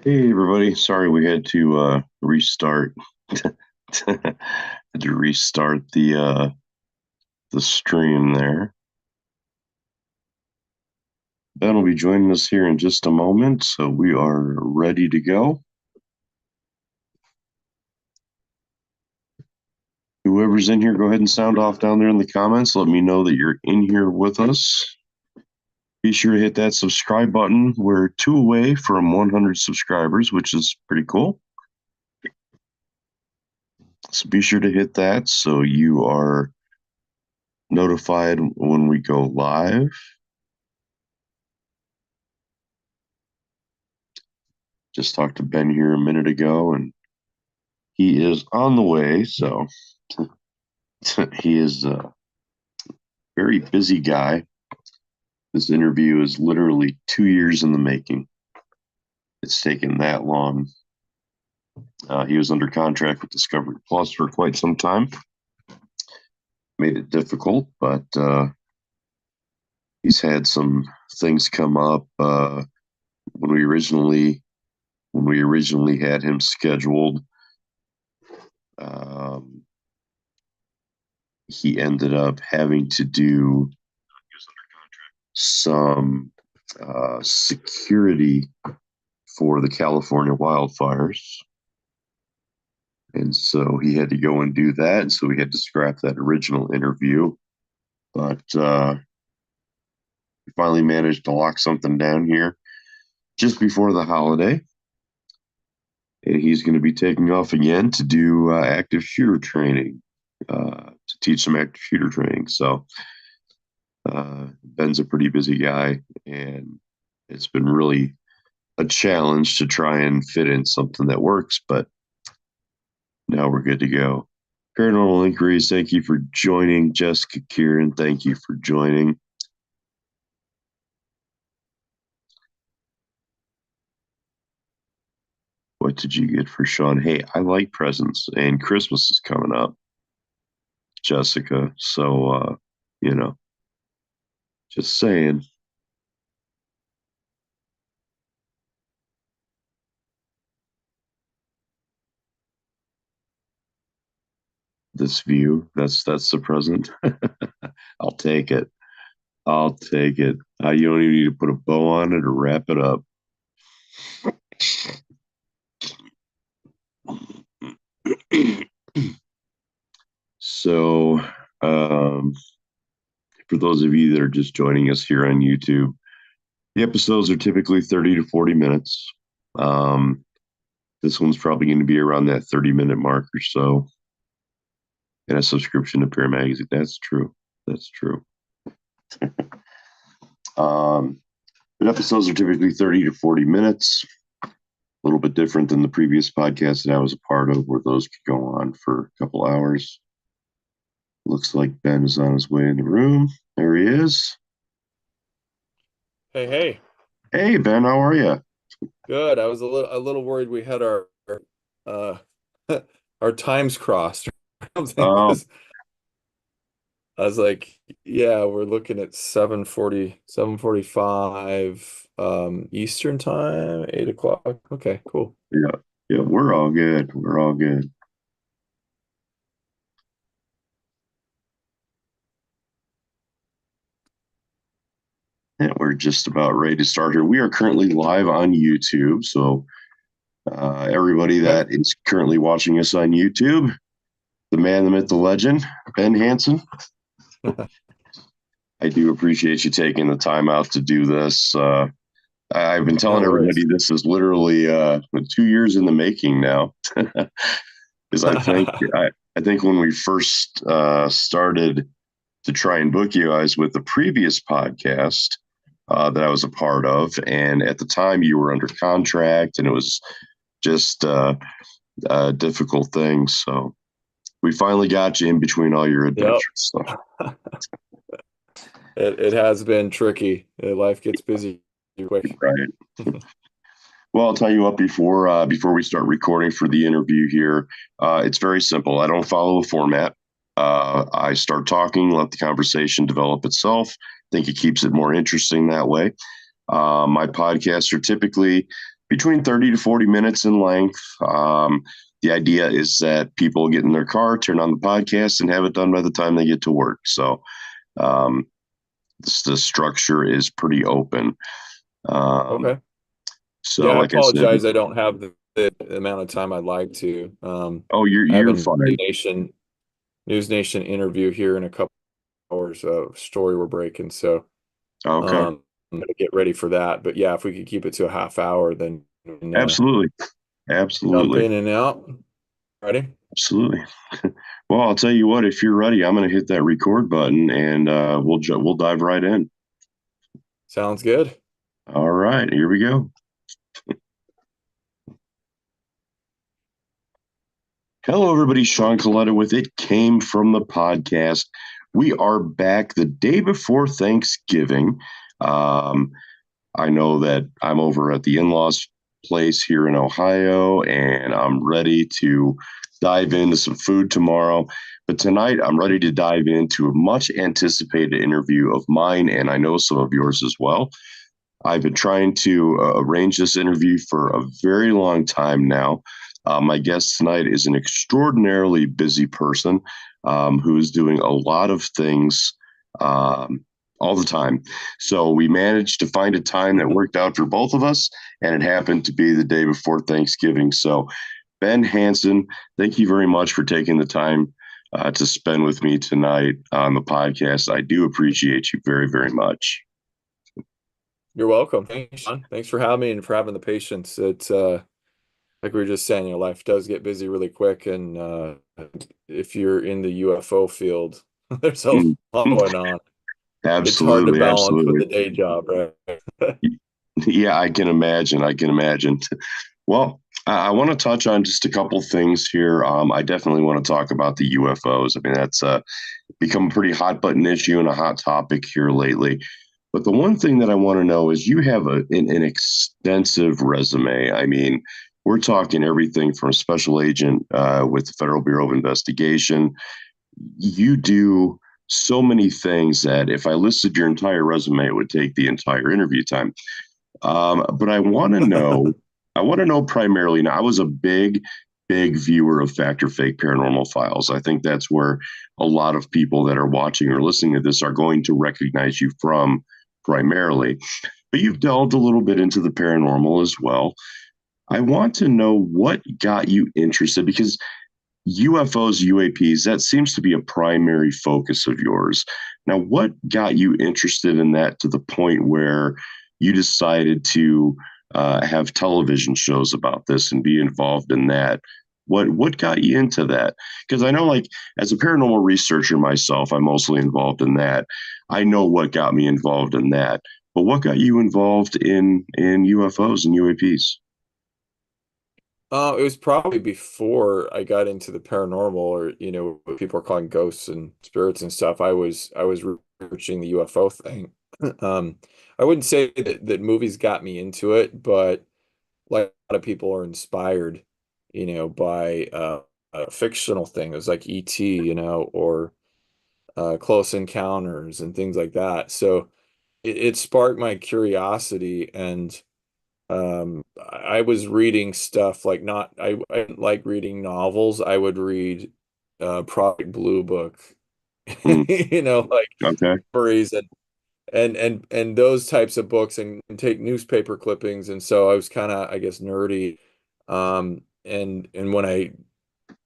Hey everybody, sorry we had to restart had to restart the stream there. Ben will be joining us here in just a moment, so we are ready to go. Whoever's in here, go ahead and sound off down there in the comments. Let me know that you're in here with us. Be sure to hit that subscribe button. We're 2 away from 100 subscribers, which is pretty cool. So be sure to hit that so you are notified when we go live. Just talked to Ben here a minute ago, and he is on the way. So he is a very busy guy. This interview is literally 2 years in the making. It's taken that long. He was under contract with Discovery Plus for quite some time. Made it difficult, but he's had some things come up when we originally had him scheduled. He ended up having to do some security for the California wildfires. And so he had to go and do that. And so we had to scrap that original interview. But we finally managed to lock something down here just before the holiday. And he's going to be taking off again to do active shooter training, to teach some active shooter training. So Ben's a pretty busy guy, and it's been really a challenge to try and fit in something that works, but now we're good to go. Paranormal Inquiries, thank you for joining. Jessica Kieran, thank you for joining. What did you get for Sean? Hey, I like presents, and Christmas is coming up, Jessica. So, just saying. This view, that's the present. I'll take it. I'll take it. You don't even need to put a bow on it or wrap it up. So, for those of you that are just joining us here on YouTube, the episodes are typically 30 to 40 minutes. This one's probably going to be around that 30-minute mark or so. And a subscription to Peer Magazine. That's true. That's true. But episodes are typically 30 to 40 minutes. A little bit different than the previous podcast that I was a part of, where those could go on for a couple hours. Looks like Ben is on his way in the room. There he is. Hey, hey. Hey, Ben, how are you? Good. I was a little worried we had our uh our times crossed or something Oh, 'cause I was like, yeah, we're looking at 7:45 Eastern time, 8 o'clock. Okay, cool. yeah. Yeah, we're all good. We're all good. And we're just about ready to start here. We are currently live on YouTube. So, everybody Okay. that is currently watching us on YouTube, the man, the myth, the legend, Ben Hansen. I do appreciate you taking the time out to do this. I've been telling No worries. everybody this is literally 2 years in the making now, because I think when we first started to try and book you guys with the previous podcast that I was a part of, and at the time you were under contract, and it was just a difficult thing. So we finally got you in between all your Yep. adventures. So It has been tricky. Life gets busy quick. right. Well, I'll tell you what. Before we start recording for the interview here, it's very simple. I don't follow a format. I start talking, let the conversation develop itself. I think it keeps it more interesting that way. My podcasts are typically between 30 to 40 minutes in length. The idea is that people get in their car, turn on the podcast, and have it done by the time they get to work. So um, the structure is pretty open. Um, Okay. so, Yeah, I like I said, apologize. I don't have the amount of time I'd like to. oh, I have you're a fine. News Nation interview here in a couple hours of story we're breaking. So Okay, I'm gonna get ready for that. But yeah, if we could keep it to a half hour, then we can, absolutely, jump absolutely, in and out. Ready? absolutely. Well, I'll tell you what. If you're ready, I'm going to hit that record button, and we'll dive right in. Sounds good. All right, here we go. Hello, everybody. Sean Coletta with It Came From the Podcast. We are back the day before Thanksgiving. Um, I know that I'm over at the in laws' place here in Ohio, and I'm ready to dive into some food tomorrow. But tonight, I'm ready to dive into a much anticipated interview of mine, and I know some of yours as well. I've been trying to arrange this interview for a very long time now. My guest tonight is an extraordinarily busy person who is doing a lot of things um, all the time. So we managed to find a time that worked out for both of us, and it happened to be the day before Thanksgiving. So, Ben Hansen, thank you very much for taking the time to spend with me tonight on the podcast. I do appreciate you very, very much. You're welcome. Thanks, Sean. Thanks for having me and for having the patience. It's like we were just saying, life does get busy really quick, and if you're in the UFO field, there's a Mm. lot going on. It's hard to Absolutely, balance with absolutely. the day job, right? Yeah, I can imagine. I can imagine. Well, I want to touch on just a couple things here. I definitely want to talk about the UFOs. I mean, that's become a pretty hot button issue and a hot topic here lately. But the one thing that I want to know is you have an extensive resume. I mean, we're talking everything from a special agent with the Federal Bureau of Investigation. You do so many things that if I listed your entire resume, it would take the entire interview time. But I want to know primarily. Now, I was a big viewer of Fact or Fake Paranormal Files. I think that's where a lot of people that are watching or listening to this are going to recognize you from primarily. But you've delved a little bit into the paranormal as well. I want to know what got you interested because UFOs, UAPs, that seems to be a primary focus of yours. Now, what got you interested in that to the point where you decided to have television shows about this and be involved in that? What got you into that? Because I know, like, as a paranormal researcher myself, I'm mostly involved in that. I know what got me involved in that, but what got you involved in UFOs and UAPs? It was probably before I got into the paranormal, or what people are calling ghosts and spirits and stuff. I was researching the UFO thing. Um, I wouldn't say that movies got me into it, but like a lot of people are inspired, by fictional things like E.T., or Close Encounters and things like that. So it sparked my curiosity, and I was reading stuff like not I didn't like reading novels. I would read Project Blue Book, Hmm, like okay. stories and those types of books, and take newspaper clippings. And so I was kind of, I guess, nerdy. And when I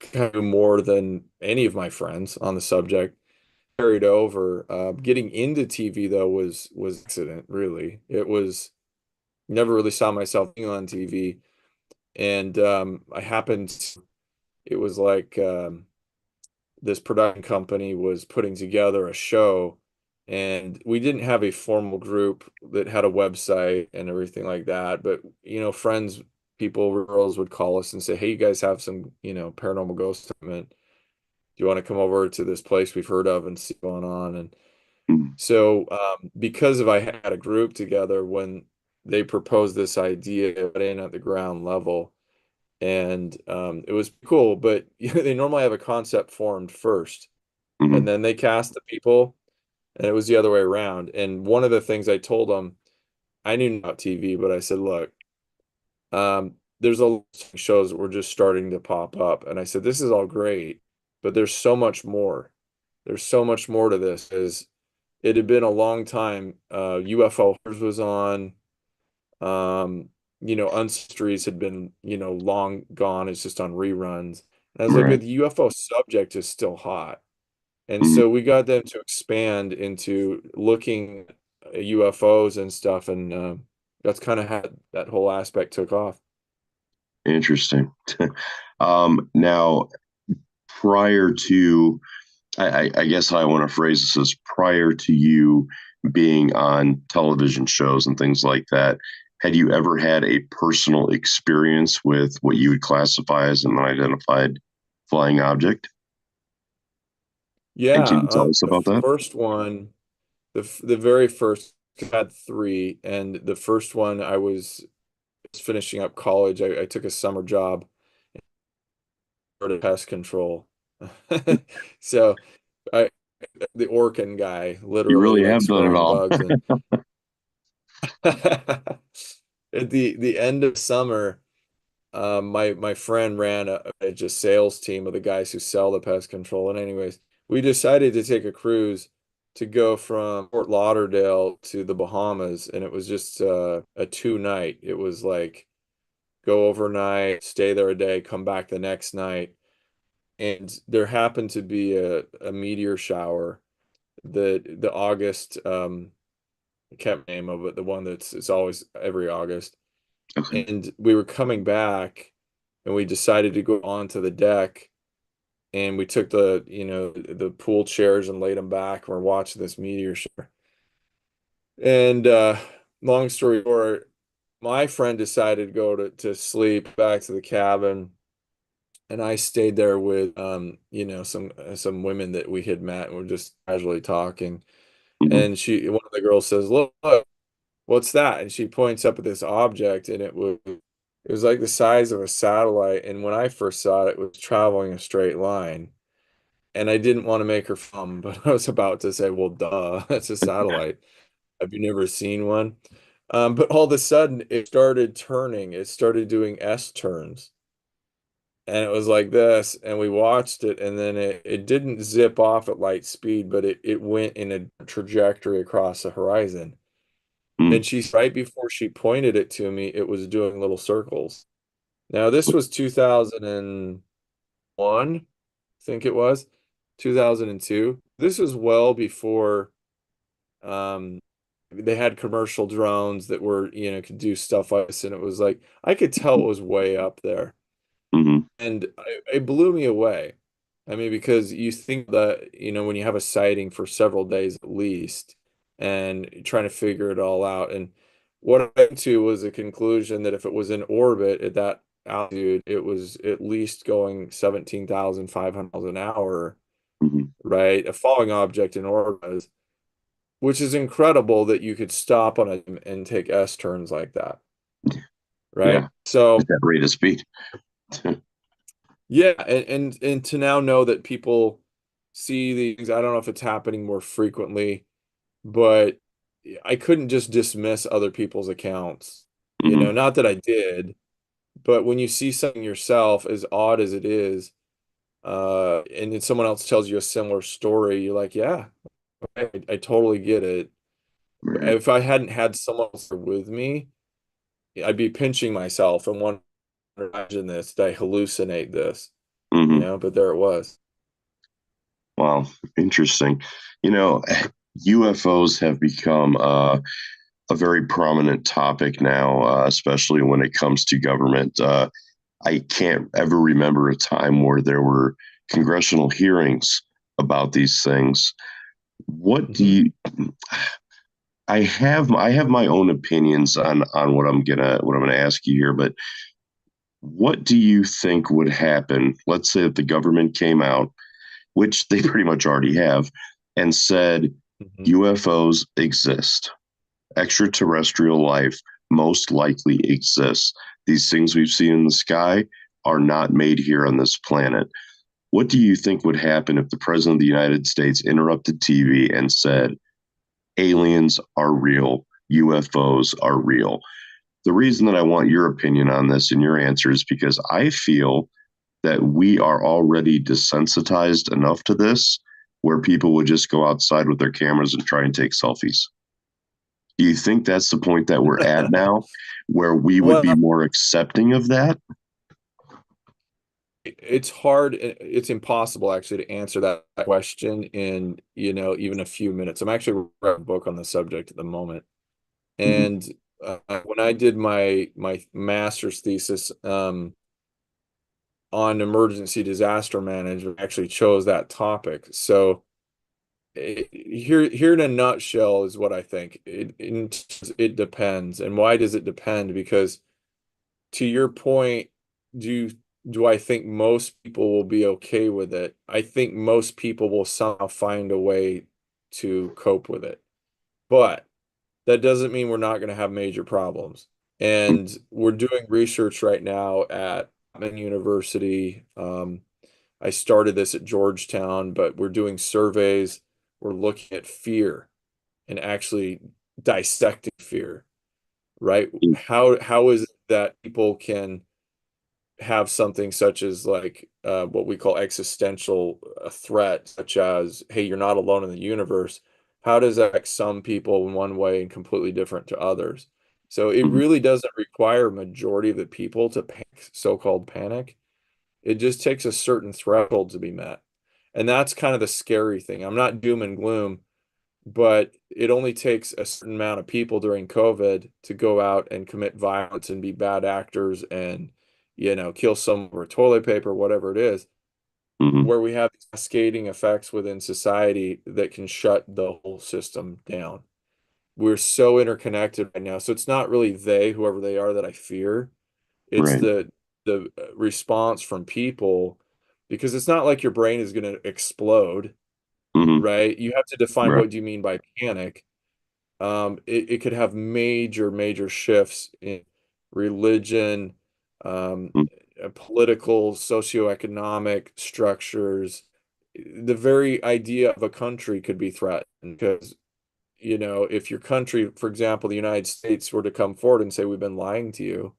kind of knew more than any of my friends on the subject, carried over. Getting into TV though was accident, really. It was never really saw myself being on TV. And I happened, it was like this production company was putting together a show, and we didn't have a formal group that had a website and everything like that. But, friends, people, girls would call us and say, "Hey, you guys have some, paranormal ghost equipment. Do you want to come over to this place we've heard of and see what's going on?" And Hmm, so, because I had a group together when they proposed this idea in at the ground level, and it was cool. But they normally have a concept formed first, hmm, and then they cast the people, and it was the other way around. And one of the things I told them, I knew about TV, but I said, "Look, There's a lot of shows that were just starting to pop up. And I said, this is all great, but there's so much more. There's so much more to this. Is it had been a long time. UFO was on. Um, Unsystries had been, long gone. It's just on reruns. And I was like, Right. but the UFO subject is still hot. And Mhm. so we got them to expand into looking at UFOs and stuff. And that's kind of how that whole aspect took off. Interesting. Now, prior to, I guess I want to phrase this as prior to you being on television shows and things like that, had you ever had a personal experience with what you would classify as an unidentified flying object? And can Yeah, you tell us the about that? first one, the very first, I had three, and the first one I was finishing up college. I took a summer job for pest control. So I, the Orkin guy, You literally really like have done it spraying all. bugs, and at the end of summer, my friend ran a just sales team of the guys who sell the pest control. And anyways, we decided to take a cruise to go from Fort Lauderdale to the Bahamas, and it was just a 2 night. It was like go overnight, stay there a day, come back the next night. And there happened to be a meteor shower, the August, I can't name of it, the one that's it's always every August. Okay. And we were coming back, and we decided to go onto the deck, and we took the pool chairs and laid them back, and we're watching this meteor shower. And long story short, my friend decided to go to sleep back to the cabin, and I stayed there with some women that we had met, and we're just casually talking. Hmm. And one of the girls says, "Look, what's that?" And she points up at this object, and it was like the size of a satellite. And when I first saw it, it was traveling a straight line. And I didn't want to make her fun, but I was about to say, well, duh, that's a satellite. Have you never seen one? But all of a sudden, it started turning. It started doing S turns. And it was like this. And we watched it, and then it didn't zip off at light speed, but it went in a trajectory across the horizon. Mm. And right before she pointed it to me, it was doing little circles. Now, this was 2001, I think it was 2002. This was well before um, they had commercial drones that were, could do stuff like this. And it was like, I could tell it was way up there. Hmm. And it blew me away. I mean, because you think that, when you have a sighting for several days at least and trying to figure it all out. And what I went to was a conclusion that if it was in orbit at that altitude, it was at least going 17,500 miles an hour, Hmm. right? A falling object in orbit, which is incredible that you could stop on it and take S turns like that, right? Yeah. At So, that rate of speed. yeah, and to now know that people see these, I don't know if it's happening more frequently, but I couldn't just dismiss other people's accounts. Hmm. Not that I did, but when you see something yourself, as odd as it is, and then someone else tells you a similar story, you're like, yeah, I totally get it. Right. If I hadn't had someone else with me, I'd be pinching myself and wondering, imagine this, did I hallucinate this? Hmm. But there it was. Wow. Interesting. You know, UFOs have become a very prominent topic now, especially when it comes to government. I can't ever remember a time where there were congressional hearings about these things. What do Hmm. you? I have my own opinions on what I'm gonna ask you here, but what do you think would happen? Let's say that the government came out, which they pretty much already have, and said Hmm. UFOs exist. Extraterrestrial life most likely exists. These things we've seen in the sky are not made here on this planet. What do you think would happen if the President of the United States interrupted TV and said, aliens are real, UFOs are real? the reason that I want your opinion on this and your answer is because I feel that we are already desensitized enough to this where people would just go outside with their cameras and try and take selfies. Do you think that's the point that we're at now, where we would be Well, more accepting of that? it's hard, it's impossible actually to answer that question in, even a few minutes. I'm actually writing a book on the subject at the moment. Mhm. And when I did my master's thesis on emergency disaster management, I actually chose that topic. So here in a nutshell is what I think. It depends. And why does it depend? Because to your point, do do I think most people will be okay with it? I think most people will somehow find a way to cope with it. But that doesn't mean we're not going to have major problems. And we're doing research right now at Chapman University. I started this at Georgetown, but we're doing surveys. We're looking at fear and actually dissecting fear, right? How is it that people can have something such as like what we call existential threat, such as, hey, you're not alone in the universe. How does that affect some people in one way and completely different to others? So it Mhm. really doesn't require a majority of the people to panic, so-called panic. It just takes a certain threshold to be met. And that's kind of the scary thing. I'm not doom and gloom, but it only takes a certain amount of people during COVID to go out and commit violence and be bad actors and, kill someone over toilet paper, whatever it is, Mhm. where we have these cascading effects within society that can shut the whole system down. We're so interconnected right now. So it's not really they, whoever they are, that I fear. It's Right. the response from people, because it's not like your brain is going to explode, Mhm. right? You have to define Right. what do you mean by panic. It could have major, major shifts in religion, um, Mhm. political, socioeconomic structures. The very idea of a country could be threatened because, if your country, for example, the United States, were to come forward and say, we've been lying to you,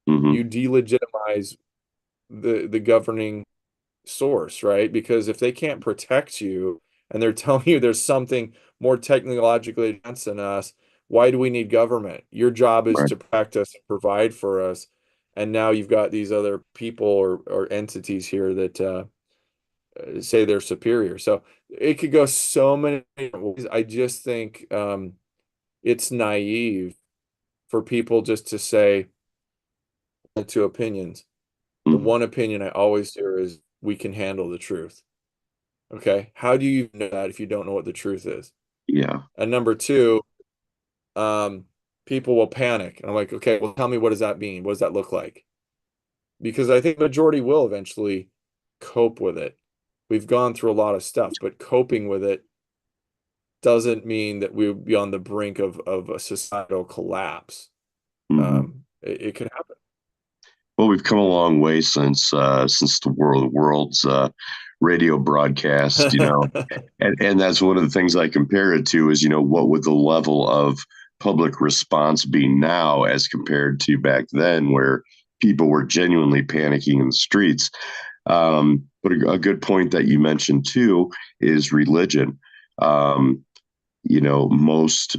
Mhm. you delegitimize the governing source, right? Because if they can't protect you and they're telling you there's something more technologically advanced than us, why do we need government? Your job is Right. to protect us and provide for us. And now you've got these other people or entities here that say they're superior. So it could go so many different ways. I just think it's naive for people just to say two opinions. The Mhm. one opinion I always hear is we can handle the truth. Okay. How do you know that if you don't know what the truth is? Yeah. And number two, um, people will panic. And I'm like, okay, well, tell me, what does that mean? What does that look like? Because I think majority will eventually cope with it. We've gone through a lot of stuff, but coping with it doesn't mean that we'll be on the brink of a societal collapse. Mhm. It could happen. Well, we've come a long way since the world's radio broadcast, and that's one of the things I compare it to is, what would the level of public response be now as compared to back then, where people were genuinely panicking in the streets. But a good point that you mentioned too is religion. Um, most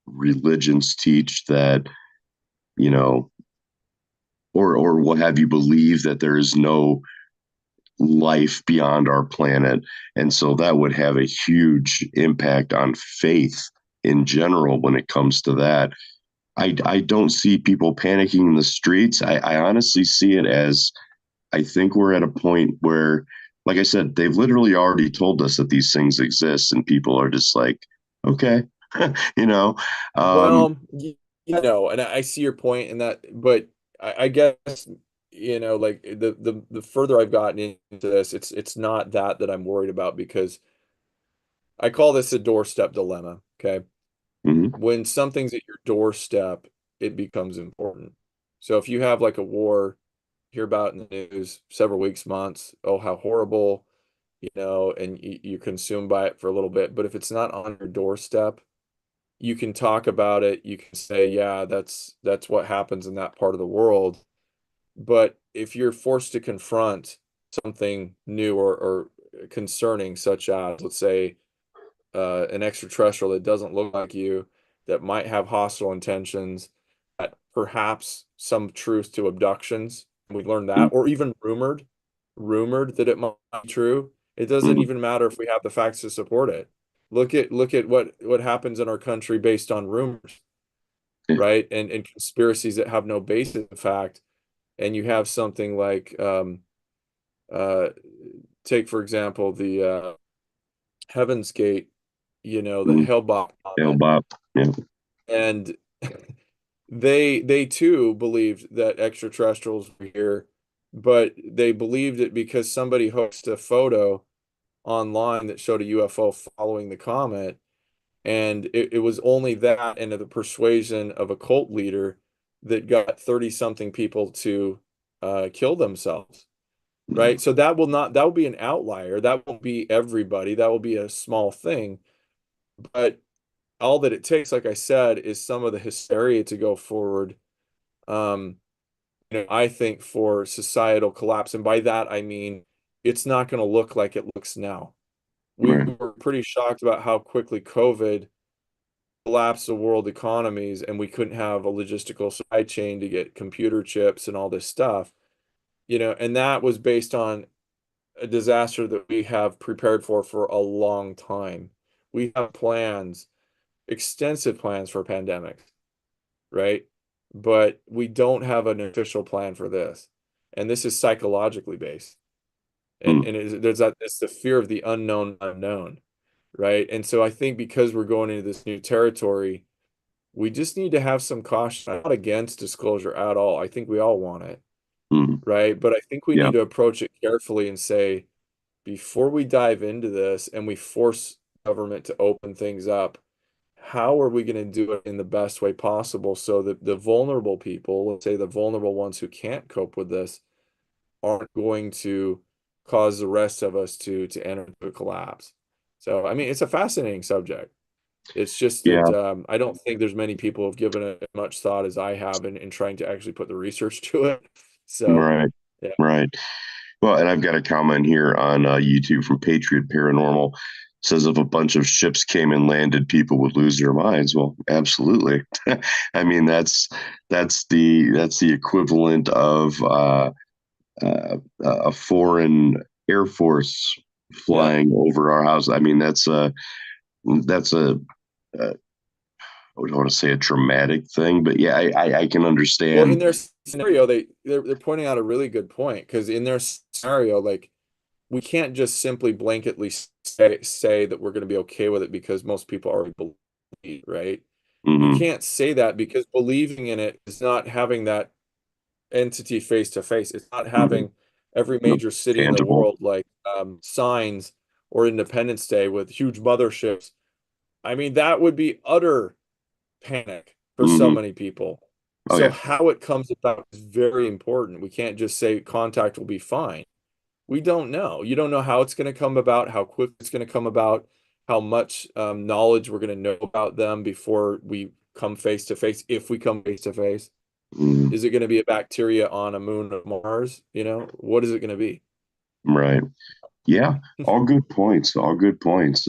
religions teach that, you know, or what have you, believe that there is no life beyond our planet. And so that would have a huge impact on faith in general when it comes to that. I don't see people panicking in the streets. I honestly see it as, I think we're at a point where, like I said, they've literally already told us that these things exist, and people are just like, okay, you know. Um, Well, and I see your point in that, but I guess, like the further I've gotten into this, it's not that I'm worried about, because I call this a doorstep dilemma. Okay. mhm. When something's at your doorstep, it becomes important. So if you have like a war, hear about in the news several weeks, months, oh, how horrible, and you're consumed by it for a little bit. But if it's not on your doorstep, you can talk about it, you can say, yeah, that's what happens in that part of the world. But if you're forced to confront something new or concerning, such as, let's say, an extraterrestrial that doesn't look like you, that might have hostile intentions, that perhaps some truth to abductions, we learned that, or even rumored that it might be true. It doesn't Mm-hmm. even matter if we have the facts to support it. Look at what happens in our country based on rumors, Yeah. right? And conspiracies that have no basis in fact. And you have something like uh take for example the Heaven's Gate, the Mm-hmm. Hale-Bopp Hail comet. Bob. Yeah. And they too believed that extraterrestrials were here, but they believed it because somebody posted a photo online that showed a UFO following the comet. And it was only that and the persuasion of a cult leader that got 30 something people to kill themselves. Right. So that will be an outlier. That won't be everybody. That will be a small thing. But all that it takes, like I said, is some of the hysteria to go forward. Um, I think for societal collapse, and by that I mean it's not going to look like it looks now. We Right. were pretty shocked about how quickly COVID collapsed the world economies, and we couldn't have a logistical supply chain to get computer chips and all this stuff. And that was based on a disaster that we have prepared for a long time. We have plans, extensive plans for pandemics, right? But we don't have an official plan for this. And this is psychologically based. And Mm. and there's that it's the fear of the unknown, right? And so I think because we're going into this new territory, we just need to have some caution. I'm not against disclosure at all. I think we all want it, Mm. right? But I think we Yeah. need to approach it carefully and say, before we dive into this and we force government to open things up, how are we going to do it in the best way possible so that the vulnerable people, let's say the vulnerable ones who can't cope with this, aren't going to cause the rest of us to enter into a collapse? So, I mean, it's a fascinating subject. It's just that Yeah. I don't think there's many people who have given it as much thought as I have in trying to actually put the research to it. So, Right. yeah, Right. Well, and I've got a comment here on YouTube from Patriot Paranormal. Says if a bunch of ships came and landed, people would lose their minds. Well, absolutely. I mean, that's the equivalent of a foreign air force yeah. flying over our house. I mean, that's a I would want to say a traumatic thing, but yeah, I can Well, in understand. their scenario, they're pointing out a really good point because in their scenario, like we can't just simply blanketly say that we're going to be okay with it because most people already believe, right? You Hmm. can't say that because believing in it is not having that entity face to face. It's not Hmm. having every No, major city in the tangible. world like signs or Independence Day with huge motherships. I mean, that would be utter panic for so Hmm. many people. Oh So yeah. how it comes about is very important. We can't just say contact will be fine. We don't know. You don't know how it's going to come about, how quick it's going to come about, how much knowledge we're going to know about them before we come face to face, if we come face to face. Mhm. Is it going to be a bacteria on a moon of Mars? What is it going to be? Right. Yeah. All good points. All good points.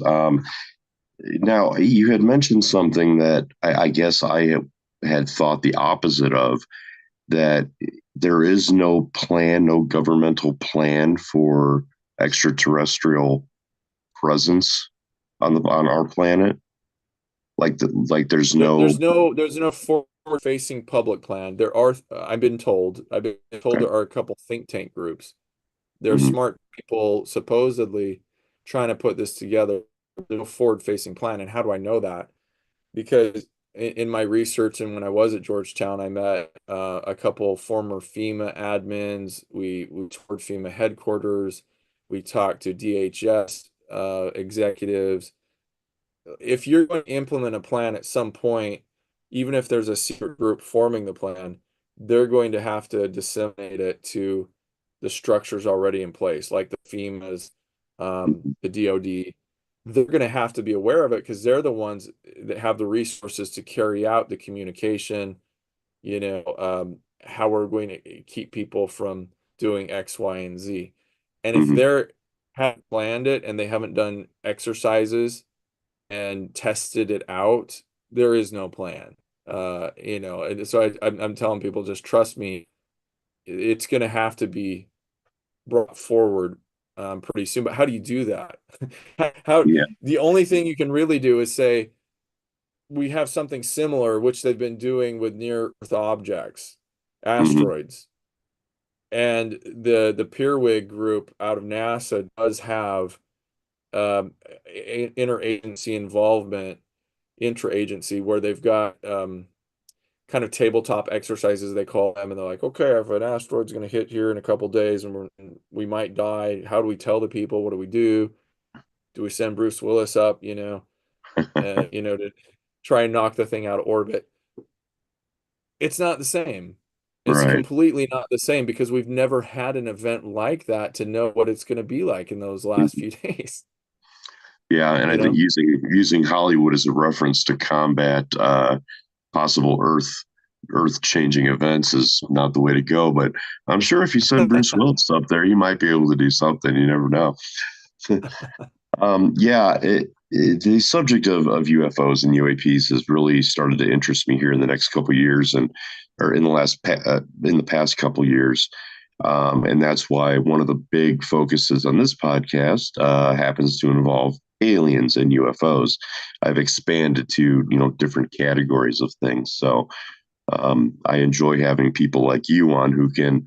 Now, you had mentioned something that I guess had thought the opposite of, that there is no plan, no governmental plan for extraterrestrial presence on our planet. Like there's no. There's no forward facing public plan. There are, I've been told Okay. there are a couple think tank groups. They're Hmm. smart people supposedly trying to put this together. There's no forward facing plan. And how do I know that? Because in my research and when I was at Georgetown, I met a couple former FEMA admins. We toured FEMA headquarters. We talked to DHS executives. If you're going to implement a plan at some point, even if there's a secret group forming the plan, they're going to have to disseminate it to the structures already in place, like the FEMA's, the DoD. they're going to have to be aware of it because they're the ones that have the resources to carry out the communication, how we're going to keep people from doing X, Y, and Z. And if Hmm. they're haven't planned it and they haven't done exercises and tested it out, there is no plan. And so I'm telling people, just trust me, it's going to have to be brought forward pretty soon. But how do you do that? How Yeah. the only thing you can really do is say we have something similar, which they've been doing with near Earth objects, Hmm. asteroids. And the Peerwig group out of NASA does have interagency involvement, intra-agency, where they've got kind of tabletop exercises they call them, and they're like, okay, if an asteroid's going to hit here in a couple days and we might die, how do we tell the people? What do we do? Do we send Bruce Willis up, to try and knock the thing out of orbit? It's not the same. It's Right. completely not the same because we've never had an event like that to know what it's going to be like in those last Mhm. few days, Yeah, and I you think know? using Hollywood as a reference to combat possible Earth changing events is not the way to go. But I'm sure if you send Bruce Willis up there, he might be able to do something. You never know. Yeah, the subject of UFOs and UAPs has really started to interest me here in the next couple of years, and or in the past couple of years, and that's why one of the big focuses on this podcast happens to involve aliens and UFOs. I've expanded to different categories of things, so I enjoy having people like you on who can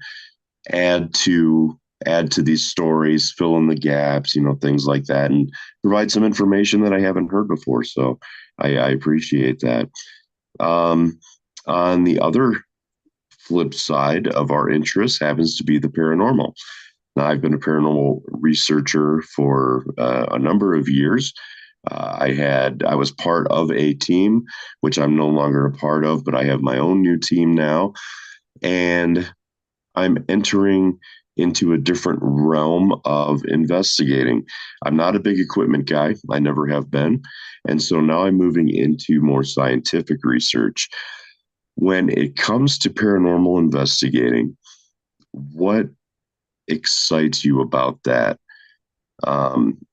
add to add to these stories, fill in the gaps, things like that, and provide some information that I haven't heard before. So I appreciate that. Um, on the other flip side of our interest happens to be the paranormal. Now, I've been a paranormal researcher for a number of years. I was part of a team, which I'm no longer a part of, but I have my own new team now, and I'm entering into a different realm of investigating. I'm not a big equipment guy, I never have been. And so now I'm moving into more scientific research. When it comes to paranormal investigating, what excites you about that? Um,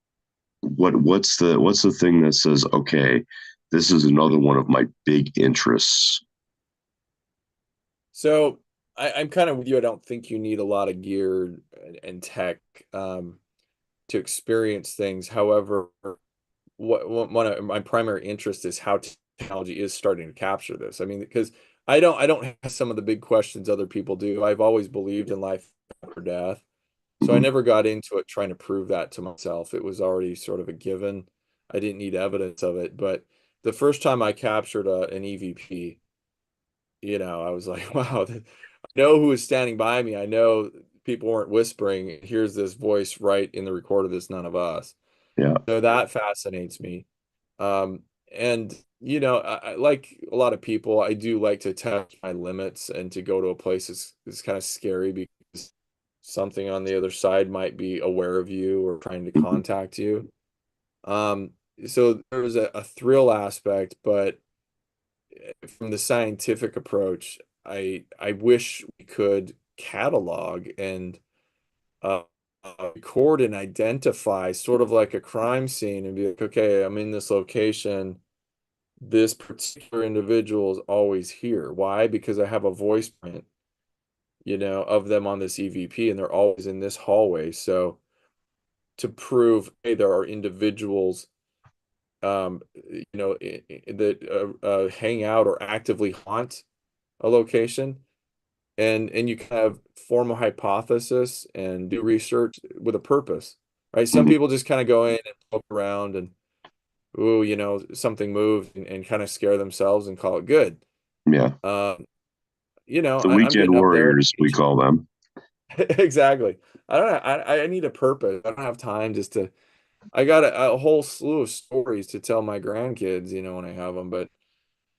what's the thing that says, okay, this is another one of my big interests? So I'm kind of with you. I don't think you need a lot of gear and tech um, to experience things. However, one of my primary interest is how technology is starting to capture this. I mean, because I don't have some of the big questions other people do. I've always believed in life after death. So I Mhm. never got into it trying to prove that to myself. It was already sort of a given. I didn't need evidence of it. But the first time I captured an EVP, I was like, wow, I know who is standing by me. I know people weren't whispering. Here's this voice right in the record of this, none of us. Yeah. So that fascinates me. Um, and like a lot of people, I do like to test my limits and to go to a place is kind of scary because something on the other side might be aware of you or trying to Mhm. contact you. Um, so there's a thrill aspect, but from the scientific approach, I wish we could catalog and uh, record and identify sort of like a crime scene and be like, okay, I'm in this location. This particular individual is always here. Why? Because I have a voice print, of them on this EVP and they're always in this hallway. So to prove, hey, there are individuals, that hang out or actively haunt a location, and you kind of form a hypothesis and do research with a purpose, right? Some Mhm. people just kind of go in and poke around and, ooh, something moved and kind of scare themselves and call it good. Yeah. Um, The I'm weekend getting up there in warriors, we age. call them. Exactly. I don't know. I need a purpose. I don't have time just to, I got a whole slew of stories to tell my grandkids, when I have them, but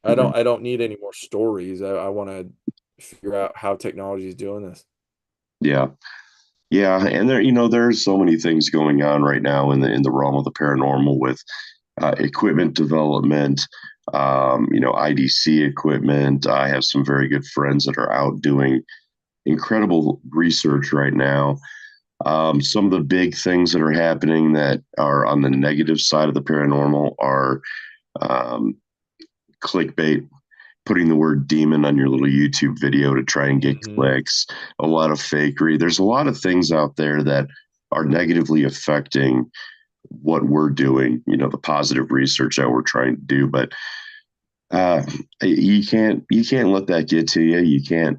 Mhm. I don't need any more stories. I want to figure out how technology is doing this. Yeah. Yeah, and there's so many things going on right now in the realm of the paranormal with equipment development, IDC equipment. I have some very good friends that are out doing incredible research right now. Some of the big things that are happening that are on the negative side of the paranormal are um, clickbait, putting the word demon on your little YouTube video to try and get Hmm. clicks, a lot of fakery. There's a lot of things out there that are negatively affecting what we're doing, the positive research that we're trying to do. But uh, you can't let that get to you.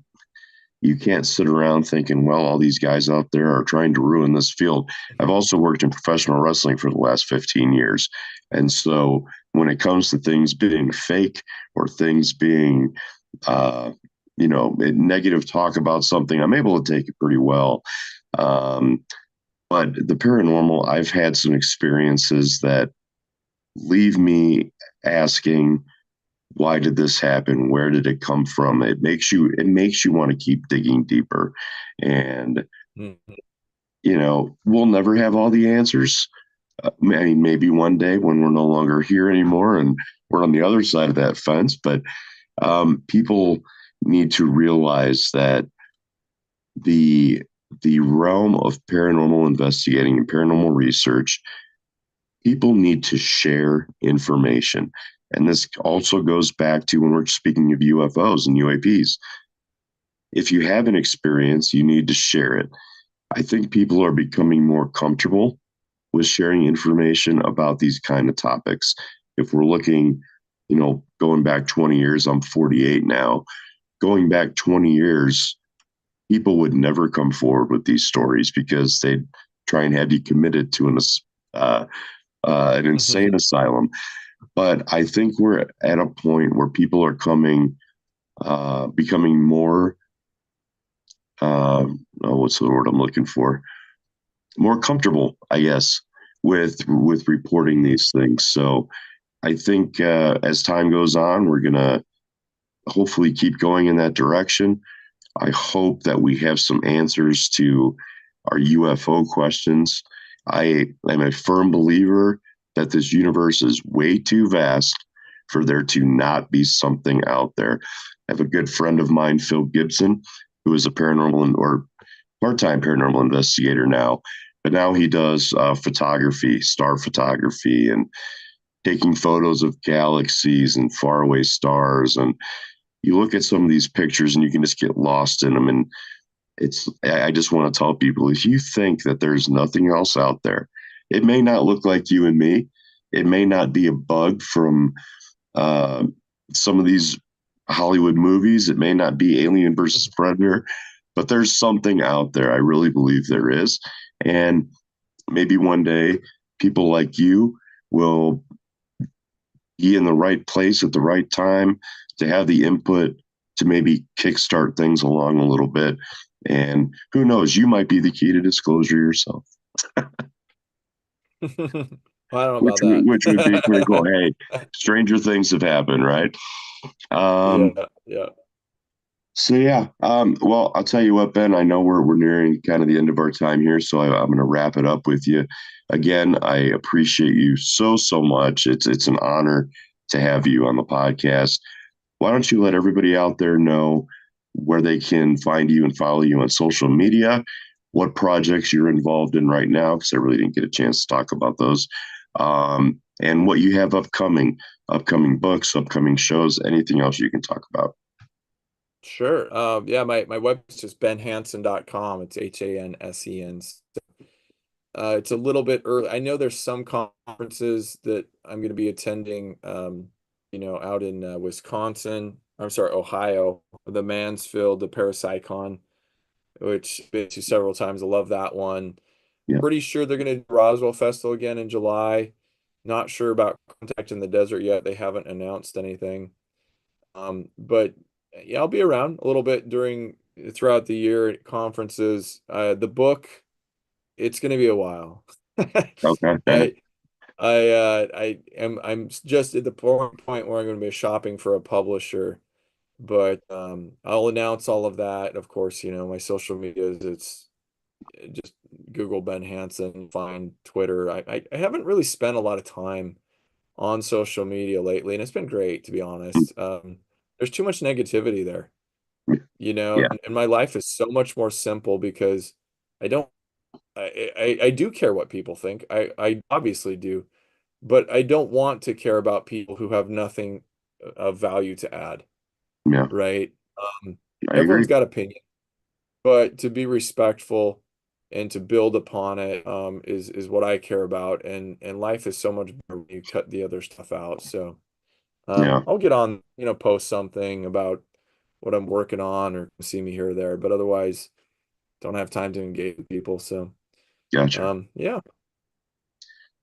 You can't sit around thinking, well, all these guys out there are trying to ruin this field. I've also worked in professional wrestling for the last 15 years. And so when it comes to things being fake or things being, uh, negative talk about something, I'm able to take it pretty well. Um, but the paranormal, I've had some experiences that leave me asking, why did this happen? Where did it come from? It makes you want to keep digging deeper. And, Hmm. we'll never have all the answers. I mean, maybe one day when we're no longer here anymore and we're on the other side of that fence, but people need to realize that the the realm of paranormal investigating and paranormal research, people need to share information. And this also goes back to when we're speaking of UFOs and UAPs. If you have an experience, you need to share it. I think people are becoming more comfortable with sharing information about these kind of topics. If we're looking, going back 20 years, I'm 48 now. Going back 20 years, people would never come forward with these stories because they'd try and have you committed to uh, an insane asylum. But I think we're at a point where people are becoming more, what's the word I'm looking for? More comfortable, I guess, with reporting these things. So I think as time goes on, we're gonna hopefully keep going in that direction. I hope that we have some answers to our UFO questions. I am a firm believer that this universe is way too vast for there to not be something out there. I have a good friend of mine, Phil Gibson, who is a paranormal or part-time paranormal investigator now, but now he does photography, star photography, and taking photos of galaxies and faraway stars. And you look at some of these pictures and you can just get lost in them. And I just want to tell people, if you think that there's nothing else out there, it may not look like you and me. It may not be a bug from uh, some of these Hollywood movies. It may not be Alien versus Predator, but there's something out there. I really believe there is. And maybe one day people like you will be in the right place at the right time to have the input to maybe kickstart things along a little bit. And who knows, you might be the key to disclosure yourself, Well, I don't know which about which would be pretty cool. that. Hey, stranger things have happened, right? Yeah, Um, yeah. so yeah, well, I'll tell you what, Ben. I know we're nearing kind of the end of our time here, so I'm going to wrap it up with you. Again, I appreciate you so much. It's an honor to have you on the podcast. Why don't you let everybody out there know where they can find you and follow you on social media, what projects you're involved in right now, because I really didn't get a chance to talk about those, and what you have upcoming books, upcoming shows, anything else you can talk about. Sure. Yeah, my website is benhansen.com. It's Hansen. It's a little bit early. I know there's some conferences that I'm going to be attending, out in Wisconsin. I'm sorry, Ohio, the Mansfield, the Parapsychon, which I've been to several times. I love that one. Yeah. Pretty sure they're going to do Roswell Festival again in July. Not sure about Contact in the Desert yet. They haven't announced anything. But yeah, I'll be around a little bit throughout the year at conferences. The book, it's going to be a while. Okay. I I'm just at the point where I'm going to be shopping for a publisher, but I'll announce all of that. Of course, my social medias. just Google Ben Hansen, find Twitter. I haven't really spent a lot of time on social media lately, and it's been great, to be honest. There's too much negativity there, Yeah. and my life is so much more simple because I don't, I do care what people think. I obviously do, but I don't want to care about people who have nothing of value to add, Yeah. right? I agree. Everyone's got opinion, but to be respectful and to build upon it is what I care about, and life is so much better when you cut the other stuff out. So Yeah. I'll get on, post something about what I'm working on or see me here or there, but otherwise don't have time to engage with people. So Gotcha. yeah.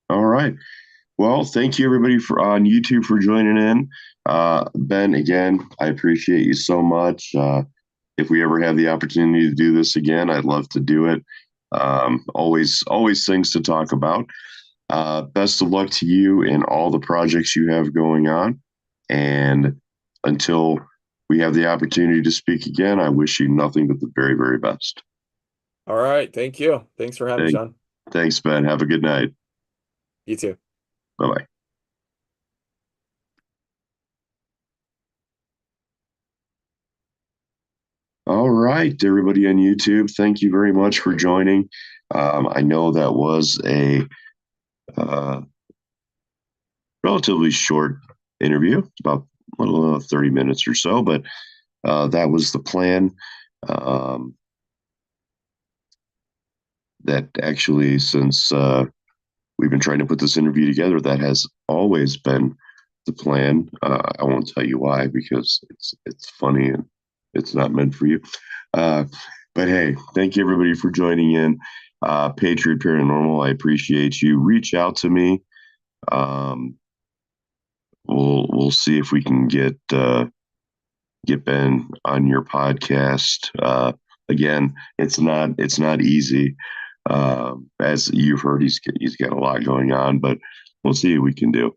All right. Well, thank you everybody for on YouTube for joining in. Ben, again, I appreciate you so much. If we ever have the opportunity to do this again, I'd love to do it. Always things to talk about. Best of luck to you in all the projects you have going on. And until we have the opportunity to speak again, I wish you nothing but the very, very best. All right. Thank you. Thanks for having me, Thank, John. thanks, Ben. Have a good night. You too. Bye bye. All right, everybody on YouTube, thank you very much for joining. I know that was a uh, relatively short interview, about a little 30 minutes or so, but that was the plan. Um, that actually, since we've been trying to put this interview together, that has always been the plan. I won't tell you why because it's funny and it's not meant for you. Uh, but hey, thank you everybody for joining in. Patriot Paranormal, I appreciate you. Reach out to me. Um, we'll see if we can get Ben on your podcast. Again, it's not easy. As you've heard, he's got a lot going on, but we'll see what we can do.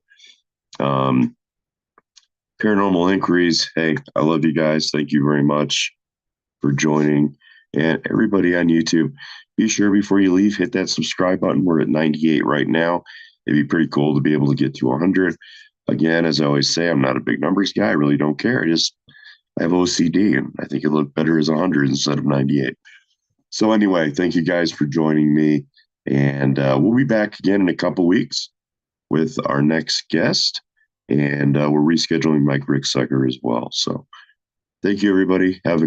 Um, Paranormal Inquiries. Hey, I love you guys. Thank you very much for joining. And everybody on YouTube, be sure before you leave, hit that subscribe button. We're at 98 right now. It'd be pretty cool to be able to get to 100. Again, as I always say, I'm not a big numbers guy. I really don't care. I have OCD, and I think it looked better as 100 instead of 98. So anyway, thank you guys for joining me, and we'll be back again in a couple weeks with our next guest, and we're rescheduling Mike Ricksucker as well. So thank you, everybody. Have a